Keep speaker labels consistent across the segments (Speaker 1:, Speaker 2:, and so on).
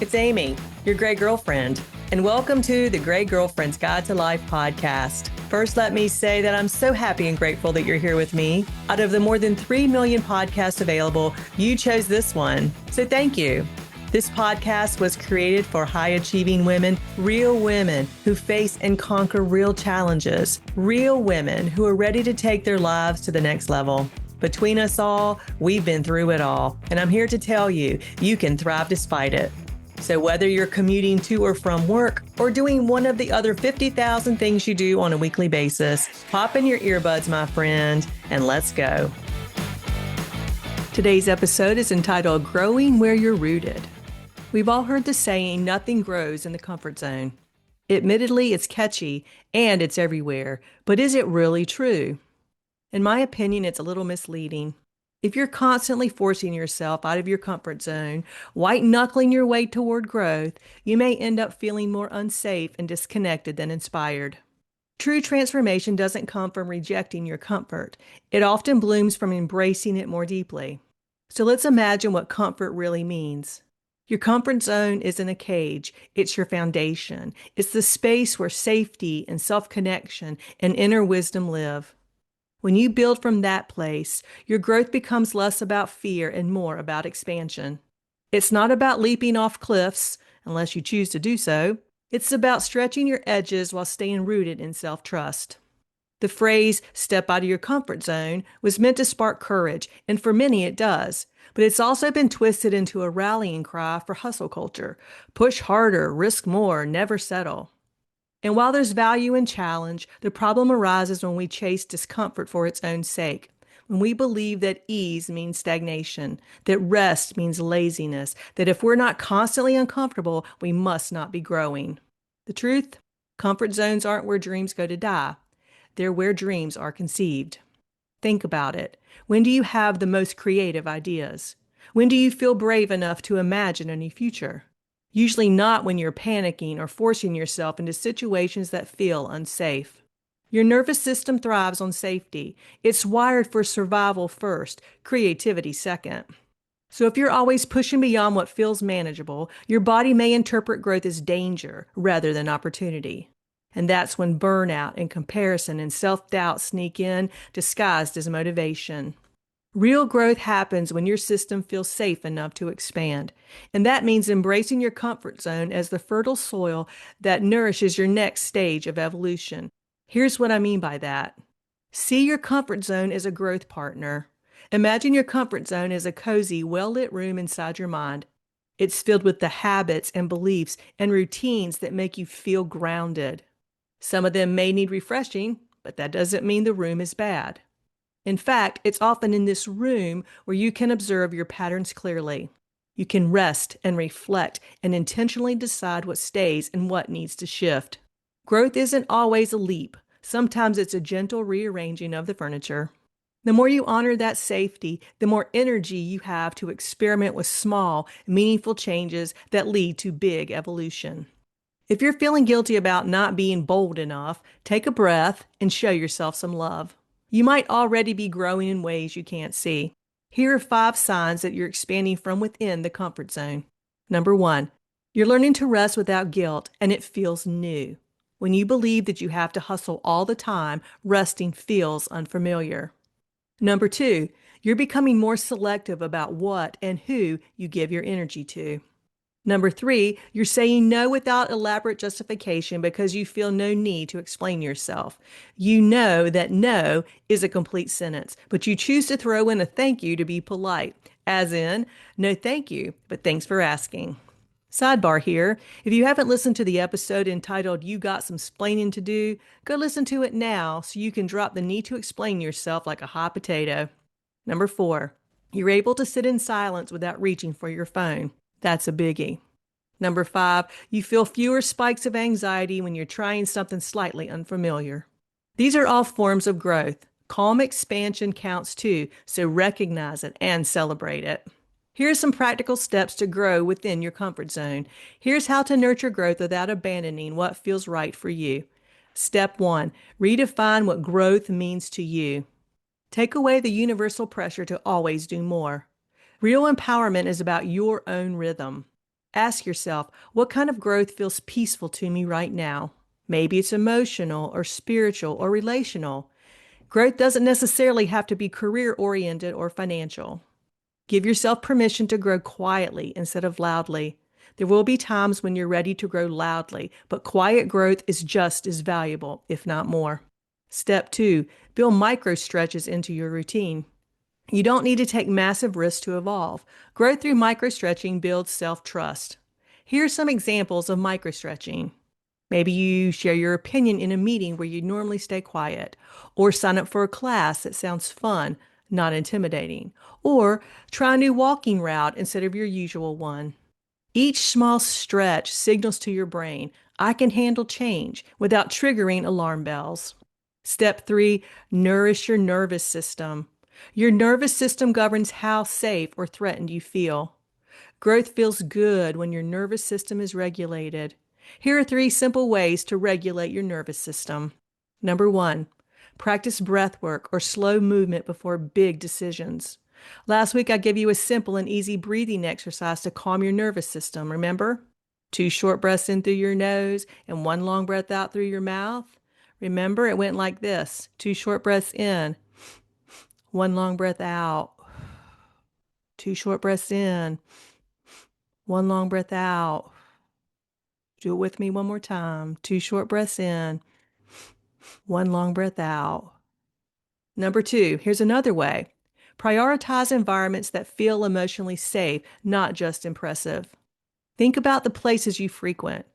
Speaker 1: It's Amy, your Gray Girlfriend, and welcome to the Gray Girlfriend's Guide to Life podcast. First, let me say that I'm so happy and grateful that you're here with me. Out of the more than 3 million podcasts available, you chose this one, so thank you. This podcast was created for high-achieving women, real women who face and conquer real challenges, real women who are ready to take their lives to the next level. Between us all, we've been through it all, and I'm here to tell you, you can thrive despite it. So whether you're commuting to or from work or doing one of the other 50,000 things you do on a weekly basis, pop in your earbuds, my friend, and let's go. Today's episode is entitled Growing Where You're Rooted. We've all heard the saying, nothing grows in the comfort zone. Admittedly, it's catchy and it's everywhere, but is it really true? In my opinion, it's a little misleading. If you're constantly forcing yourself out of your comfort zone, white-knuckling your way toward growth, you may end up feeling more unsafe and disconnected than inspired. True transformation doesn't come from rejecting your comfort. It often blooms from embracing it more deeply. So let's imagine what comfort really means. Your comfort zone isn't a cage. It's your foundation. It's the space where safety and self-connection and inner wisdom live. When you build from that place, your growth becomes less about fear and more about expansion. It's not about leaping off cliffs, unless you choose to do so. It's about stretching your edges while staying rooted in self-trust. The phrase, step out of your comfort zone, was meant to spark courage, and for many it does. But it's also been twisted into a rallying cry for hustle culture. Push harder, risk more, never settle. And while there's value in challenge, the problem arises when we chase discomfort for its own sake, when we believe that ease means stagnation, that rest means laziness, that if we're not constantly uncomfortable, we must not be growing. The truth? Comfort zones aren't where dreams go to die. They're where dreams are conceived. Think about it. When do you have the most creative ideas? When do you feel brave enough to imagine a new future? Usually not when you're panicking or forcing yourself into situations that feel unsafe. Your nervous system thrives on safety. It's wired for survival first, creativity second. So if you're always pushing beyond what feels manageable, your body may interpret growth as danger rather than opportunity. And that's when burnout and comparison and self-doubt sneak in, disguised as motivation. Real growth happens when your system feels safe enough to expand. And that means embracing your comfort zone as the fertile soil that nourishes your next stage of evolution. Here's what I mean by that. See your comfort zone as a growth partner. Imagine your comfort zone as a cozy, well-lit room inside your mind. It's filled with the habits and beliefs and routines that make you feel grounded. Some of them may need refreshing, but that doesn't mean the room is bad. In fact, it's often in this room where you can observe your patterns clearly. You can rest and reflect and intentionally decide what stays and what needs to shift. Growth isn't always a leap. Sometimes it's a gentle rearranging of the furniture. The more you honor that safety, the more energy you have to experiment with small, meaningful changes that lead to big evolution. If you're feeling guilty about not being bold enough, take a breath and show yourself some love. You might already be growing in ways you can't see. Here are 5 signs that you're expanding from within the comfort zone. Number 1, you're learning to rest without guilt, and it feels new. When you believe that you have to hustle all the time, resting feels unfamiliar. Number 2, you're becoming more selective about what and who you give your energy to. Number 3, you're saying no without elaborate justification because you feel no need to explain yourself. You know that no is a complete sentence, but you choose to throw in a thank you to be polite, as in, no thank you, but thanks for asking. Sidebar here, if you haven't listened to the episode entitled You Got Some Splaining to Do, go listen to it now so you can drop the need to explain yourself like a hot potato. Number 4, you're able to sit in silence without reaching for your phone. That's a biggie. Number 5, you feel fewer spikes of anxiety when you're trying something slightly unfamiliar. These are all forms of growth. Calm expansion counts too, so recognize it and celebrate it. Here are some practical steps to grow within your comfort zone. Here's how to nurture growth without abandoning what feels right for you. Step 1, redefine what growth means to you. Take away the universal pressure to always do more. Real empowerment is about your own rhythm. Ask yourself, what kind of growth feels peaceful to me right now? Maybe it's emotional or spiritual or relational. Growth doesn't necessarily have to be career oriented or financial. Give yourself permission to grow quietly instead of loudly. There will be times when you're ready to grow loudly, but quiet growth is just as valuable, if not more. Step 2, build micro stretches into your routine. You don't need to take massive risks to evolve. Growth through micro stretching builds self trust. Here are some examples of micro stretching. Maybe you share your opinion in a meeting where you normally stay quiet, or sign up for a class that sounds fun, not intimidating, or try a new walking route instead of your usual one. Each small stretch signals to your brain, I can handle change without triggering alarm bells. Step 3, nourish your nervous system. Your nervous system governs how safe or threatened you feel. Growth feels good when your nervous system is regulated. Here are 3 simple ways to regulate your nervous system. Number 1, practice breath work or slow movement before big decisions. Last week, I gave you a simple and easy breathing exercise to calm your nervous system, remember? 2 short breaths in through your nose and 1 long breath out through your mouth. Remember, it went like this: 2 short breaths in, 1 long breath out, 2 short breaths in, 1 long breath out. Do it with me one more time. 2 short breaths in, 1 long breath out. Number 2, here's another way. Prioritize environments that feel emotionally safe, not just impressive. Think about the places you frequent: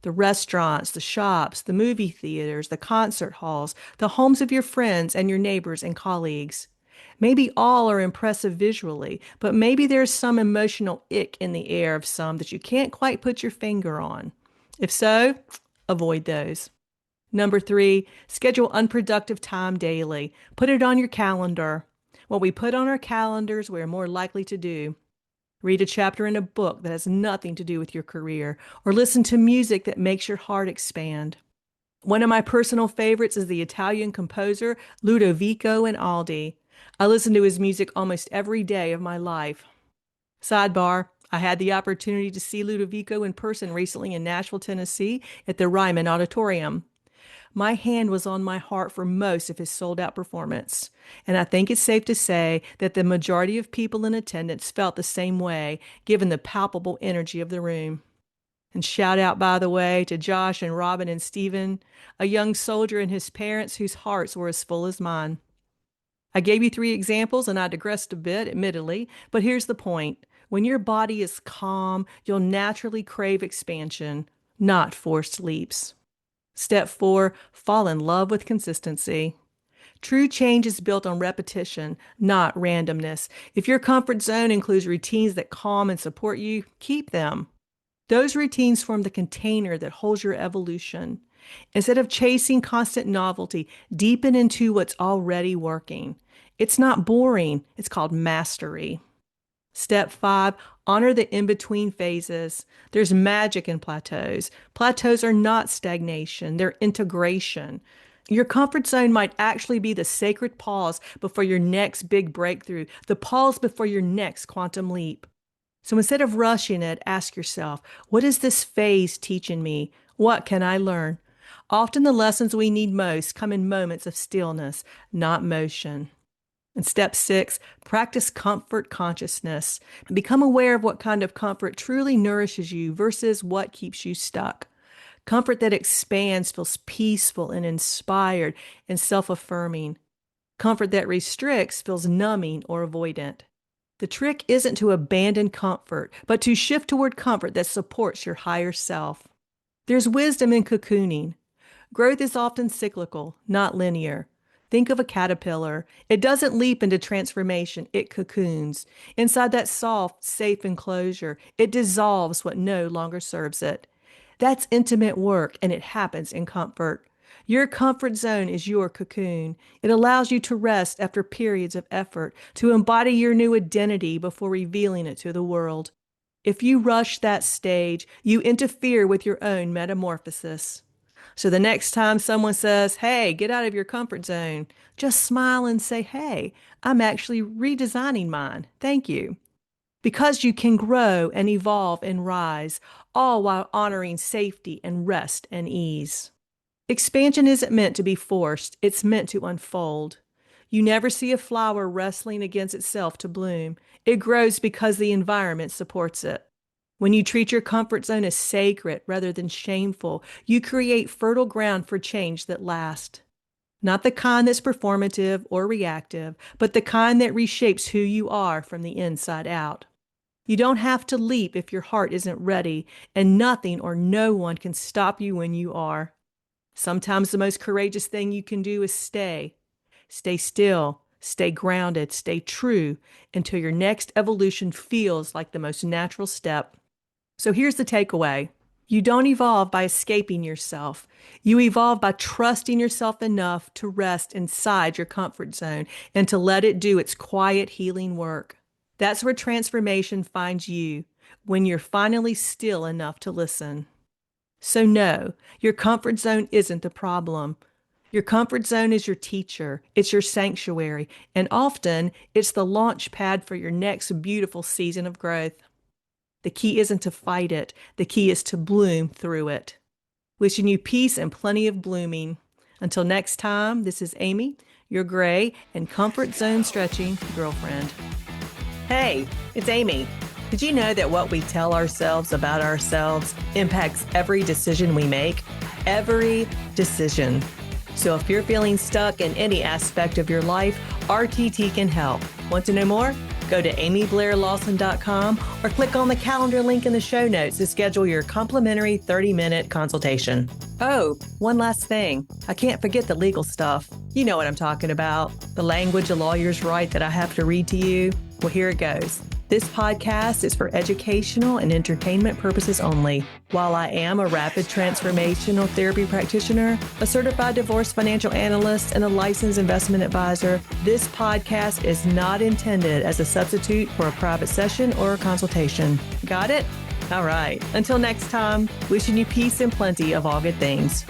Speaker 1: the restaurants, the shops, the movie theaters, the concert halls, the homes of your friends and your neighbors and colleagues. Maybe all are impressive visually, but maybe there's some emotional ick in the air of some that you can't quite put your finger on. If so, avoid those. Number 3, schedule unproductive time daily. Put it on your calendar. What we put on our calendars, we're more likely to do. Read a chapter in a book that has nothing to do with your career, or listen to music that makes your heart expand. One of my personal favorites is the Italian composer Ludovico Einaudi. I listen to his music almost every day of my life. Sidebar, I had the opportunity to see Ludovico in person recently in Nashville, Tennessee at the Ryman Auditorium. My hand was on my heart for most of his sold-out performance, and I think it's safe to say that the majority of people in attendance felt the same way, given the palpable energy of the room. And shout out, by the way, to Josh and Robin and Stephen, a young soldier and his parents whose hearts were as full as mine. I gave you 3 examples and I digressed a bit, admittedly, but here's the point. When your body is calm, you'll naturally crave expansion, not forced leaps. Step 4, fall in love with consistency. True change is built on repetition, not randomness. If your comfort zone includes routines that calm and support you, keep them. Those routines form the container that holds your evolution. Instead of chasing constant novelty, deepen into what's already working. It's not boring, it's called mastery. Step 5, honor the in-between phases. There's magic in plateaus. Plateaus are not stagnation, they're integration. Your comfort zone might actually be the sacred pause before your next big breakthrough, the pause before your next quantum leap. So instead of rushing it, ask yourself, what is this phase teaching me? What can I learn? Often the lessons we need most come in moments of stillness, not motion. And step 6, practice comfort consciousness. Become aware of what kind of comfort truly nourishes you versus what keeps you stuck. Comfort that expands feels peaceful and inspired and self-affirming. Comfort that restricts feels numbing or avoidant. The trick isn't to abandon comfort, but to shift toward comfort that supports your higher self. There's wisdom in cocooning. Growth is often cyclical, not linear. Think of a caterpillar. It doesn't leap into transformation, it cocoons. Inside that soft, safe enclosure, it dissolves what no longer serves it. That's intimate work, and it happens in comfort. Your comfort zone is your cocoon. It allows you to rest after periods of effort, to embody your new identity before revealing it to the world. If you rush that stage, you interfere with your own metamorphosis. So the next time someone says, hey, get out of your comfort zone, just smile and say, hey, I'm actually redesigning mine. Thank you. Because you can grow and evolve and rise, all while honoring safety and rest and ease. Expansion isn't meant to be forced, it's meant to unfold. You never see a flower wrestling against itself to bloom. It grows because the environment supports it. When you treat your comfort zone as sacred rather than shameful, you create fertile ground for change that lasts. Not the kind that's performative or reactive, but the kind that reshapes who you are from the inside out. You don't have to leap if your heart isn't ready, and nothing or no one can stop you when you are. Sometimes the most courageous thing you can do is stay. Stay still, stay grounded, stay true until your next evolution feels like the most natural step. So here's the takeaway. You don't evolve by escaping yourself. You evolve by trusting yourself enough to rest inside your comfort zone and to let it do its quiet healing work. That's where transformation finds you, when you're finally still enough to listen. So no, your comfort zone isn't the problem. Your comfort zone is your teacher, it's your sanctuary, and often it's the launch pad for your next beautiful season of growth. The key isn't to fight it, the key is to bloom through it. Wishing you peace and plenty of blooming. Until next time, this is Amy, your gray and comfort zone stretching girlfriend. Hey, it's Amy. Did you know that what we tell ourselves about ourselves impacts every decision we make? Every decision. So if you're feeling stuck in any aspect of your life, RTT can help. Want to know more? Go to amyblairlawson.com or click on the calendar link in the show notes to schedule your complimentary 30-minute consultation. Oh, one last thing. I can't forget the legal stuff. You know what I'm talking about. The language a lawyers write that I have to read to you. Well, here it goes. This podcast is for educational and entertainment purposes only. While I am a rapid transformational therapy practitioner, a certified divorce financial analyst, and a licensed investment advisor, this podcast is not intended as a substitute for a private session or a consultation. Got it? All right. Until next time, wishing you peace and plenty of all good things.